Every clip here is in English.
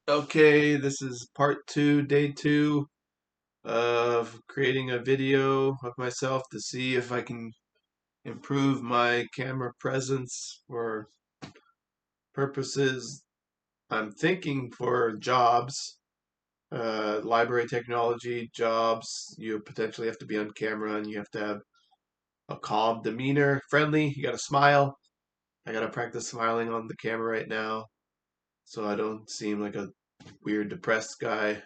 Okay, this is part two, day two of creating a video of myself to see if I can improve my camera presence for purposes. I'm thinking for jobs, library technology jobs. You potentially have to be on camera and you have to have a calm demeanor, friendly. You got to smile. I got to practice smiling on the camera right now so I don't seem like a weird, depressed guy.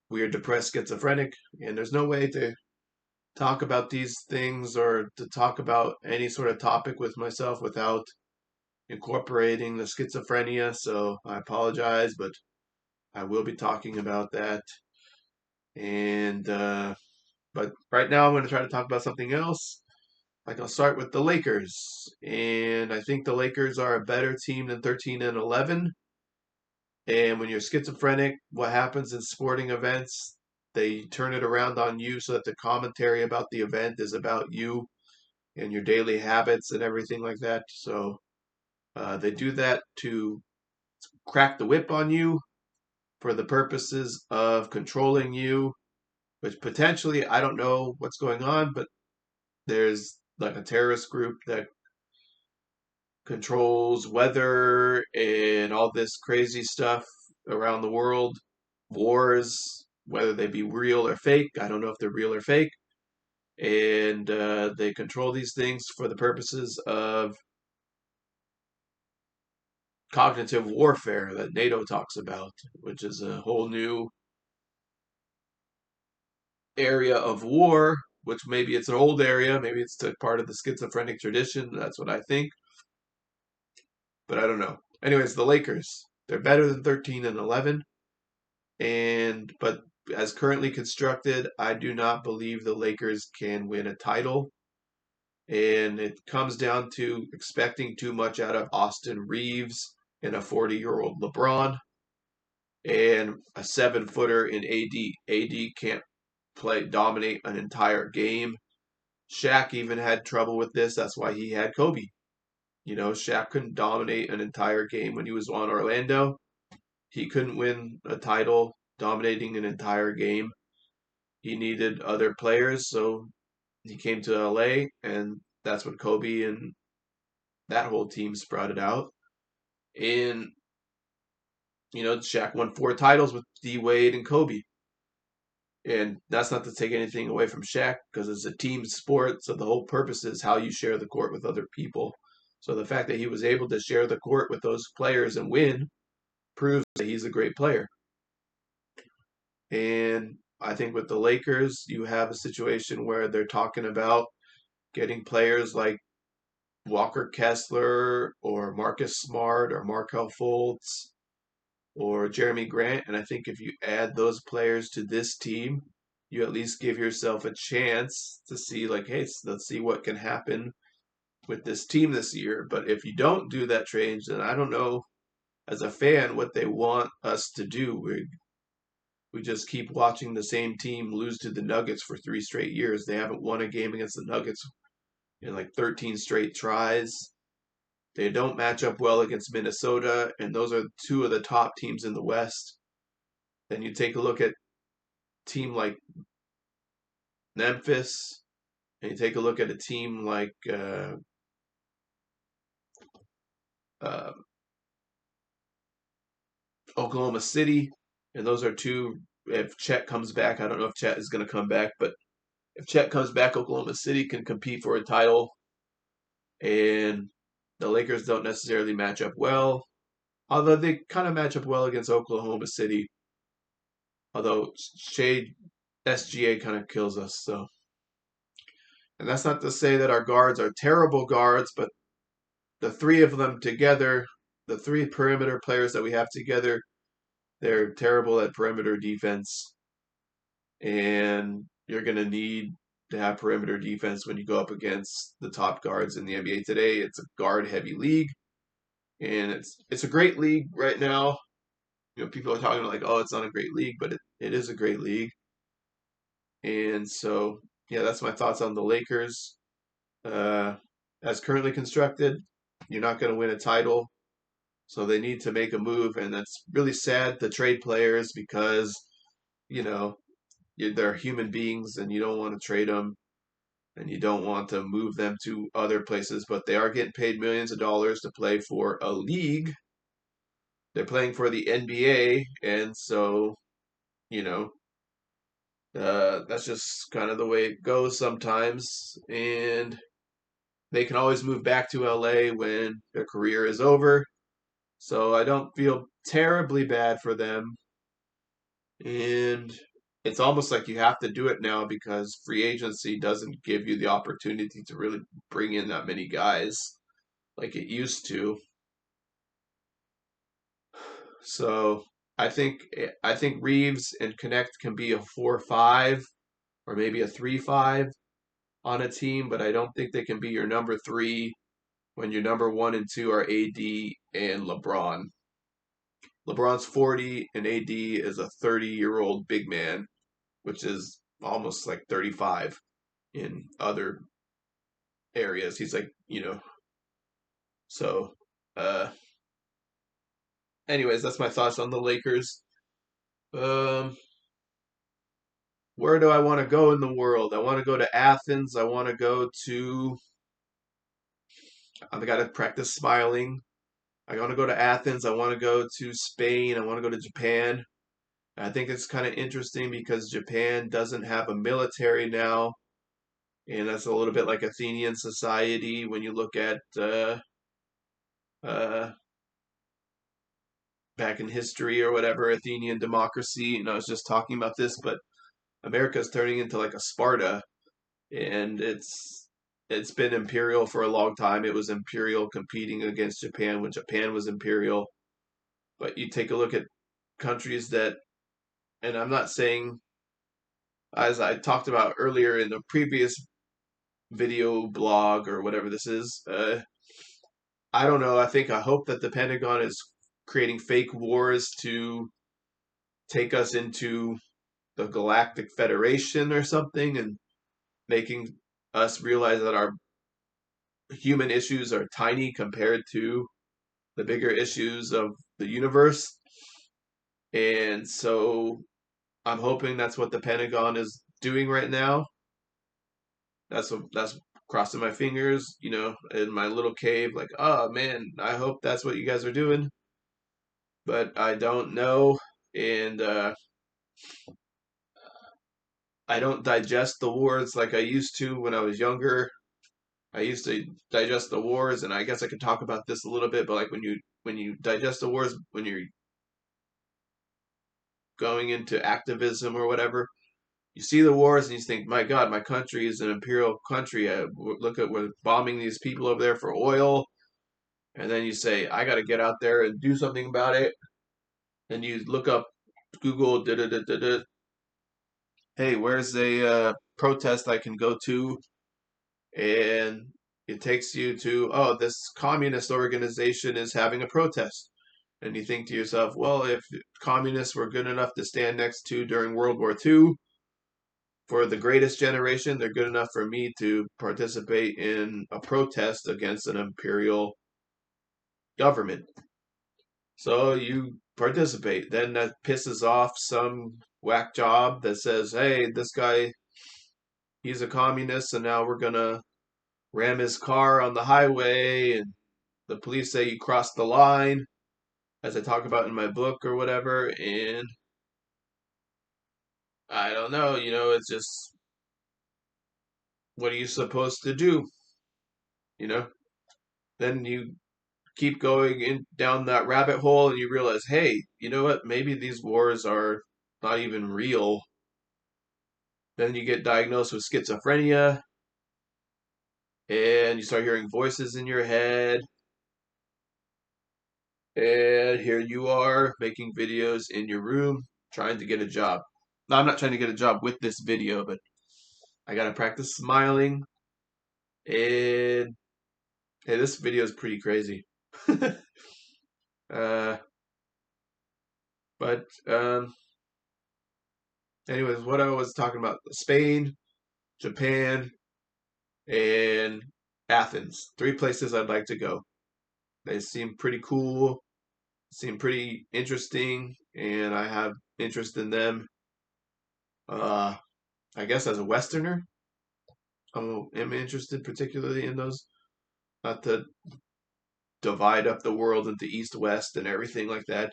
Weird, depressed schizophrenic, and there's no way to talk about these things or to talk about any sort of topic with myself without incorporating the schizophrenia. So I apologize, but I will be talking about that. And but right now I'm going to try to talk about something else. Like I'll start with the Lakers, and I think the Lakers are a better team than 13 and 11. And when you're schizophrenic, what happens in sporting events, they turn it around on you so that the commentary about the event is about you and your daily habits and everything like that. So they do that to crack the whip on you for the purposes of controlling you, which potentially, I don't know what's going on, but there's like a terrorist group that controls weather and all this crazy stuff around the world, wars, whether they be real or fake. I don't know if they're real or fake. And they control these things for the purposes of cognitive warfare that NATO talks about, which is a whole new area of war, which maybe it's an old area, maybe it's part of the schizophrenic tradition. That's what I think, but I don't know. Anyways, the Lakers, they're better than 13 and 11. But as currently constructed, I do not believe the Lakers can win a title. And it comes down to expecting too much out of Austin Reeves and a 40-year-old LeBron and a 7-footer in AD. AD can't dominate an entire game. Shaq even had trouble with this. That's why he had Kobe. You know, Shaq couldn't dominate an entire game when he was on Orlando. He couldn't win a title dominating an entire game. He needed other players, so he came to LA, and that's when Kobe and that whole team sprouted out. And, you know, Shaq won 4 titles with D Wade and Kobe. And that's not to take anything away from Shaq because it's a team sport. So the whole purpose is how you share the court with other people. So the fact that he was able to share the court with those players and win proves that he's a great player. And I think with the Lakers, you have a situation where they're talking about getting players like Walker Kessler or Marcus Smart or Markel Fultz or Jeremy Grant. And I think if you add those players to this team, you at least give yourself a chance to see, like, hey, let's see what can happen with this team this year. But if you don't do that change, then I don't know as a fan what they want us to do. We just keep watching the same team lose to the Nuggets for 3 straight years. They haven't won a game against the Nuggets in like 13 straight tries. They don't match up well against Minnesota, and those are two of the top teams in the West. Then you take a look at a team like Memphis, and you take a look at a team like uh, Oklahoma City, and those are two. If Chet comes back, I don't know if Chet is going to come back, but if Chet comes back, Oklahoma City can compete for a title, and the Lakers don't necessarily match up well, although they kind of match up well against Oklahoma City. Although Shade SGA kind of kills us, so. And that's not to say that our guards are terrible guards, but the three of them together, the three perimeter players that we have together, they're terrible at perimeter defense. And you're going to need to have perimeter defense when you go up against the top guards in the NBA today. It's a guard heavy league, and it's a great league right now. You know, people are talking like, oh, it's not a great league, but it is a great league. And so, yeah, that's my thoughts on the Lakers. Uh, as currently constructed, you're not going to win a title So they need to make a move, and that's really sad to trade players because, you know, they're human beings and you don't want to trade them and you don't want to move them to other places, but they are getting paid millions of dollars to play for a league. They're playing for the NBA, and so, you know, that's just kind of the way it goes sometimes. And they can always move back to LA when their career is over. So I don't feel terribly bad for them. And it's almost like you have to do it now because free agency doesn't give you the opportunity to really bring in that many guys like it used to. So I think Reeves and Connect can be a 4-5 or maybe a 3-5 on a team, but I don't think they can be your number three when your number one and two are AD and LeBron. LeBron's 40 and AD is a 30-year-old big man, which is almost like 35 in other areas. He's like, so uh anyways, that's my thoughts on the Lakers. Um where do I want to go in the world? I want to go to Athens. I want to go to I've got to practice smiling. I want to go to Athens. I want to go to Spain. I want to go to Japan. I think it's kind of interesting because Japan doesn't have a military now, and that's a little bit like Athenian society when you look at uh, back in history or whatever, Athenian democracy. And I was just talking about this, but America's turning into like a Sparta, and it's been imperial for a long time. It was imperial competing against Japan when Japan was imperial. But you take a look at countries that, and I'm not saying, as I talked about earlier in the previous video blog or whatever this is, I don't know. I hope that the Pentagon is creating fake wars to take us into the Galactic Federation or something and making us realize that our human issues are tiny compared to the bigger issues of the universe. And so I'm hoping that's what the Pentagon is doing right now. That's crossing my fingers, in my little cave, like, oh man, I hope that's what you guys are doing. But I don't know. And I don't digest the wars like I used to when I was younger. I used to digest the wars, and I guess I could talk about this a little bit, but like when you digest the wars, when you're going into activism or whatever, you see the wars and you think, my God, my country is an imperial country. Look at we're bombing these people over there for oil, and then you say, I got to get out there and do something about it. And you look up Google, hey, where's a protest I can go to? And it takes you to, oh, this communist organization is having a protest. And you think to yourself, well, if communists were good enough to stand next to during World War II for the greatest generation, they're good enough for me to participate in a protest against an imperial government. So you participate. Then that pisses off some whack job that says, hey, this guy, he's a communist, and now we're going to ram his car on the highway, and the police say you crossed the line, as I talk about in my book or whatever. And I don't know, it's just, what are you supposed to do? You know, then you keep going in down that rabbit hole and you realize, hey, you know what? Maybe these wars are not even real. Then you get diagnosed with schizophrenia and you start hearing voices in your head. And here you are making videos in your room trying to get a job. No, I'm not trying to get a job with this video, but I gotta practice smiling. And hey, this video is pretty crazy. uh, but anyways, what I was talking about: Spain, Japan, and Athens. Three places I'd like to go. They seem pretty cool. seem pretty interesting, and I have interest in them. Uh, I guess as a Westerner, I'm interested particularly in those, not to divide up the world into East, West, and everything like that.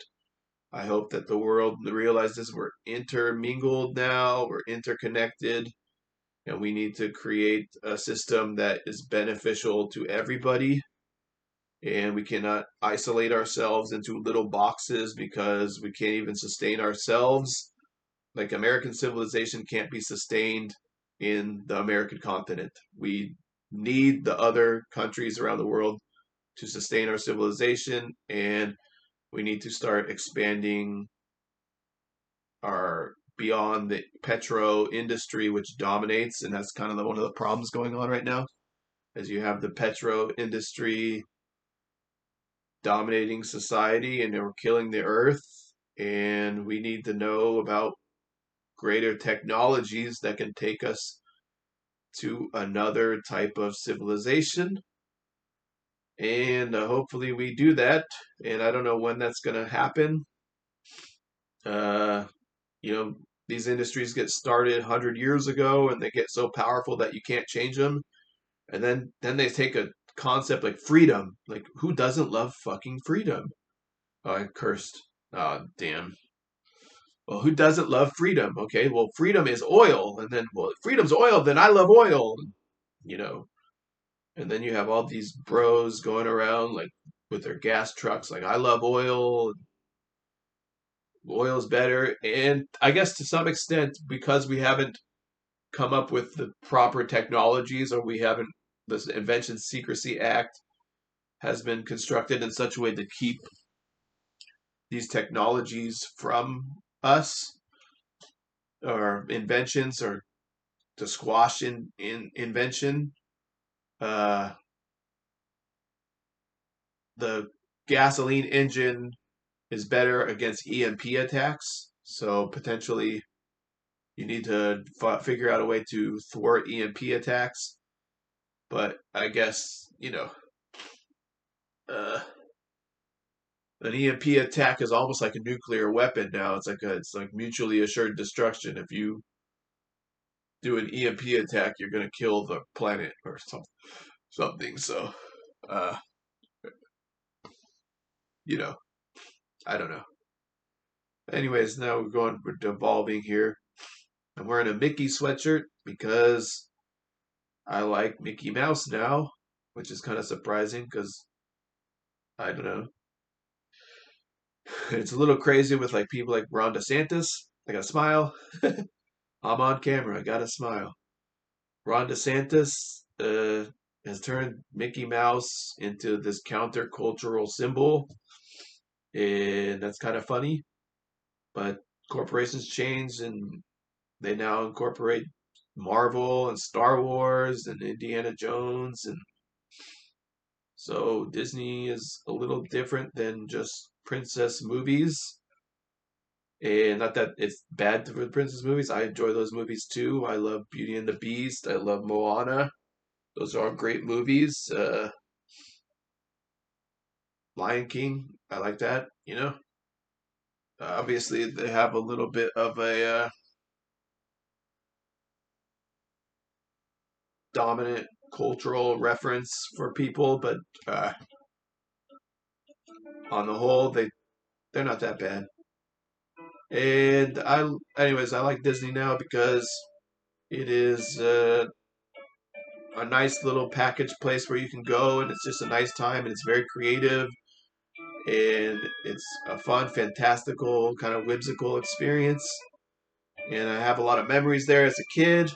I hope that the world realizes we're intermingled now, we're interconnected, and we need to create a system that is beneficial to everybody. And we cannot isolate ourselves into little boxes because we can't even sustain ourselves. Like American civilization can't be sustained in the American continent. We need the other countries around the world to sustain our civilization, and we need to start expanding our beyond the petro industry, which dominates, and that's kind of one of the problems going on right now, as you have the petro industry dominating society and they're killing the earth, and we need to know about greater technologies that can take us to another type of civilization, and hopefully we do that. And I don't know when that's going to happen. uh, you know, these industries get started 100 years ago and they get so powerful that you can't change them, and then they take a concept like freedom. Like, who doesn't love fucking freedom? Oh, I cursed. Oh, damn. Well, who doesn't love freedom? Okay, well, freedom is oil, and then, well, if freedom's oil, then I love oil. You know, and then you have all these bros going around like with their gas trucks, like, I love oil. Oil's better, and I guess to some extent because we haven't come up with the proper technologies, or we haven't, this Invention Secrecy Act has been constructed in such a way to keep these technologies from us, or inventions, or to squash in invention. Uh, the gasoline engine is better against EMP attacks, so potentially you need to figure out a way to thwart EMP attacks. But I guess, uh, an EMP attack is almost like a nuclear weapon now. It's like mutually assured destruction. If you do an EMP attack, you're gonna kill the planet or something. So, uh, you know, I don't know. Anyways, now we're devolving here. I'm wearing a Mickey sweatshirt because I like Mickey Mouse now, which is kind of surprising because I don't know. It's a little crazy with like people like Ron De-Santis. I got a smile. I'm on camera. I got a smile. Ron DeSantis has turned Mickey Mouse into this countercultural symbol, and that's kind of funny. But corporations change, and they now incorporate Marvel and Star Wars and Indiana Jones, and so Disney is a little different than just princess movies. And not that it's bad for the princess movies. I enjoy those movies too. I love Beauty and the Beast. I love Moana. Those are all great movies. Lion King, I like that. Obviously, they have a little bit of a dominant cultural reference for people, but uh, on the whole, they're not that bad. And anyways, I like Disney now because it is a nice little package place where you can go, and it's just a nice time, and it's very creative, and it's a fun, fantastical, kind of whimsical experience. And I have a lot of memories there as a kid,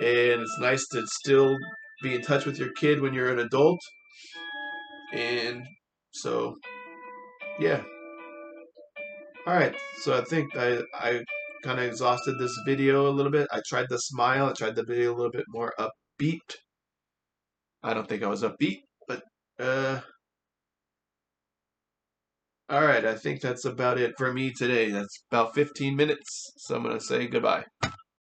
and it's nice to still be in touch with your kid when you're an adult. And so, yeah. All right. So I think I kind of exhausted this video a little bit. I tried to smile. I tried the video a little bit more upbeat. I don't think I was upbeat, but uh, all right. I think that's about it for me today. That's about 15 minutes. So I'm gonna say goodbye.